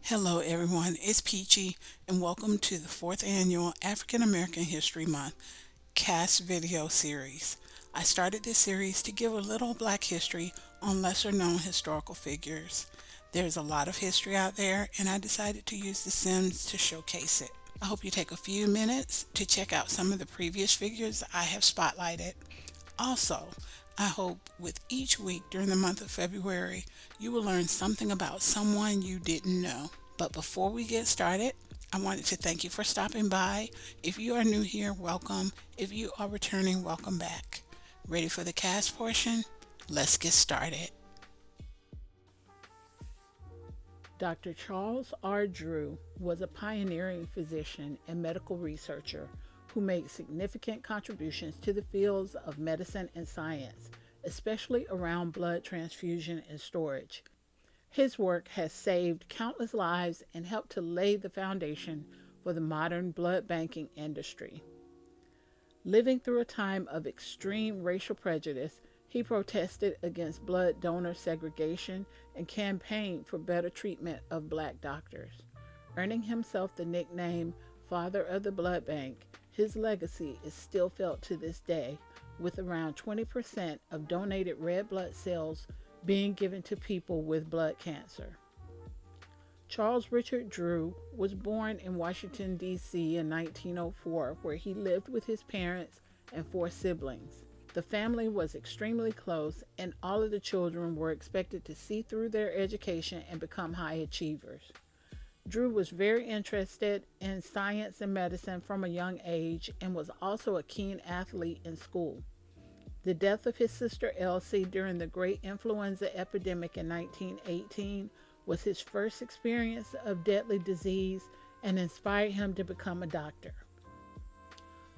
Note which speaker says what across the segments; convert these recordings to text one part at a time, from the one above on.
Speaker 1: Hello, everyone. It's Peachy, and welcome to the fourth annual African American History Month cast video series. I started this series to give a little Black history on lesser known historical figures. There's a lot of history out there, and I decided to use The Sims to showcase it. I hope you take a few minutes to check out some of the previous figures I have spotlighted. Also, I hope with each week during the month of February, you will learn something about someone you didn't know. But before we get started, I wanted to thank you for stopping by. If you are new here, welcome. If you are returning, welcome back. Ready for the cast portion? Let's get started. Dr. Charles R. Drew was a pioneering physician and medical researcher who made significant contributions to the fields of medicine and science, especially around blood transfusion and storage. His work has saved countless lives and helped to lay the foundation for the modern blood banking industry. Living through a time of extreme racial prejudice, he protested against blood donor segregation and campaigned for better treatment of black doctors. Earning himself the nickname Father of the Blood Bank, his legacy is still felt to this day, with around 20% of donated red blood cells being given to people with blood cancer. Charles Richard Drew was born in Washington, D.C. in 1904, where he lived with his parents and four siblings. The family was extremely close, and all of the children were expected to see through their education and become high achievers. Drew was very interested in science and medicine from a young age and was also a keen athlete in school. The death of his sister Elsie during the great influenza epidemic in 1918 was his first experience of deadly disease and inspired him to become a doctor.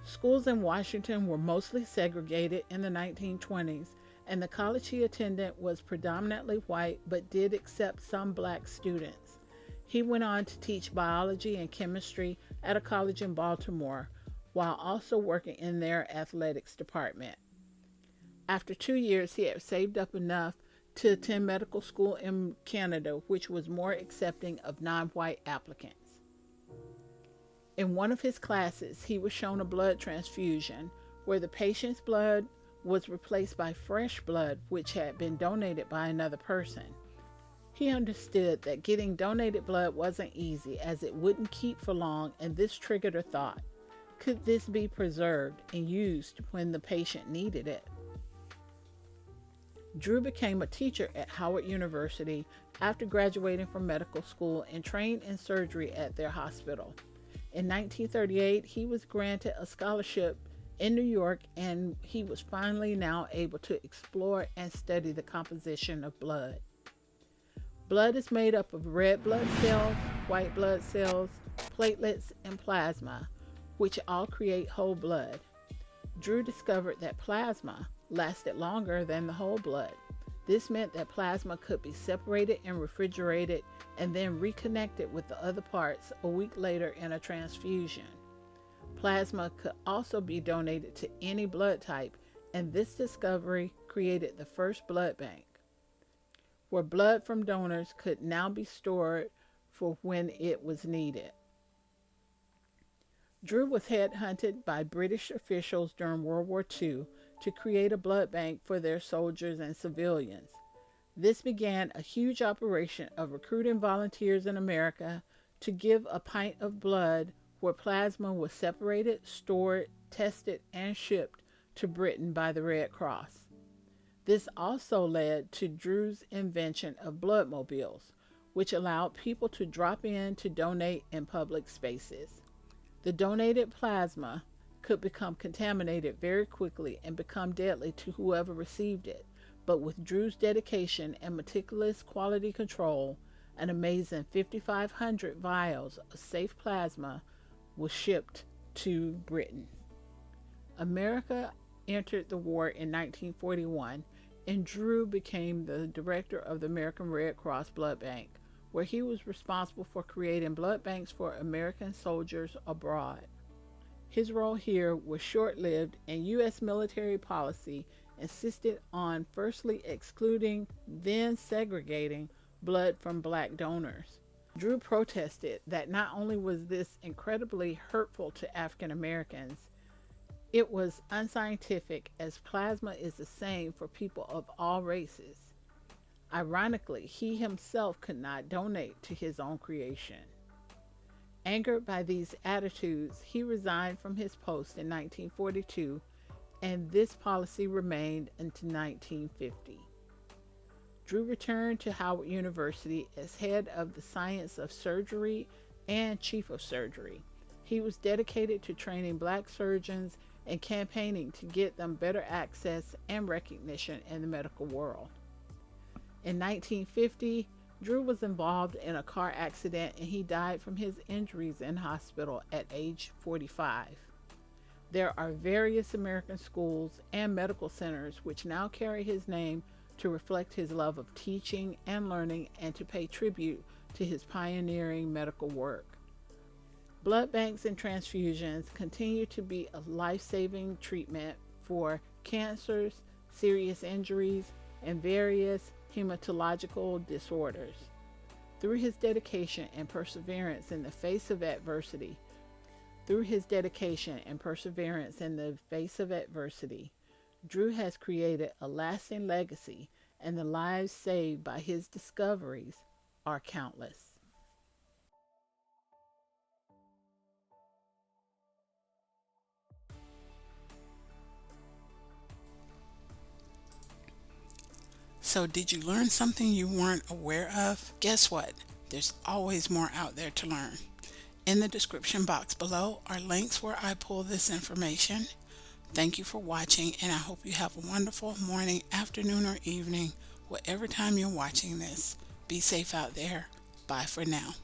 Speaker 1: Schools in Washington were mostly segregated in the 1920s, and the college he attended was predominantly white but did accept some black students. He went on to teach biology and chemistry at a college in Baltimore while also working in their athletics department. After 2 years, he had saved up enough to attend medical school in Canada, which was more accepting of non white applicants. In one of his classes, he was shown a blood transfusion where the patient's blood was replaced by fresh blood which had been donated by another person. He understood that getting donated blood wasn't easy as it wouldn't keep for long, and this triggered a thought. Could this be preserved and used when the patient needed it? Drew became a teacher at Howard University after graduating from medical school and trained in surgery at their hospital. In 1938, he was granted a scholarship in New York, and he was finally now able to explore and study the composition of blood. Blood is made up of red blood cells, white blood cells, platelets, and plasma, which all create whole blood. Drew discovered that plasma lasted longer than the whole blood. This meant that plasma could be separated and refrigerated and then reconnected with the other parts a week later in a transfusion. Plasma could also be donated to any blood type, and this discovery created the first blood bank, where blood from donors could now be stored for when it was needed. Drew was headhunted by British officials during World War II to create a blood bank for their soldiers and civilians. This began a huge operation of recruiting volunteers in America to give a pint of blood, where plasma was separated, stored, tested, and shipped to Britain by the Red Cross. This also led to Drew's invention of bloodmobiles, which allowed people to drop in to donate in public spaces. The donated plasma could become contaminated very quickly and become deadly to whoever received it, but with Drew's dedication and meticulous quality control, an amazing 5,500 vials of safe plasma was shipped to Britain. America entered the war in 1941, and Drew became the director of the American Red Cross Blood Bank, where he was responsible for creating blood banks for American soldiers abroad. His role here was short lived, and U.S. military policy insisted on firstly excluding, then segregating blood from black donors. Drew protested that not only was this incredibly hurtful to African Americans, it was unscientific as plasma is the same for people of all races. Ironically, he himself could not donate to his own creation. Angered by these attitudes, he resigned from his post in 1942, and this policy remained until 1950. Drew returned to Howard University as head of the science of surgery and chief of surgery. He was dedicated to training black surgeons and campaigning to get them better access and recognition in the medical world. In 1950, Drew was involved in a car accident and he died from his injuries in hospital at age 45. There are various American schools and medical centers which now carry his name to reflect his love of teaching and learning and to pay tribute to his pioneering medical work. Blood banks and transfusions continue to be a life saving treatment for cancers, serious injuries, and various hematological disorders. Through his dedication and perseverance in the face of adversity, Drew has created a lasting legacy, and the lives saved by his discoveries are countless.
Speaker 2: So, did you learn something you weren't aware of? Guess what? There's always more out there to learn. In the description box below are links where I pull this information. Thank you for watching, and I hope you have a wonderful morning, afternoon, or evening, whatever time you're watching this. Be safe out there. Bye for now.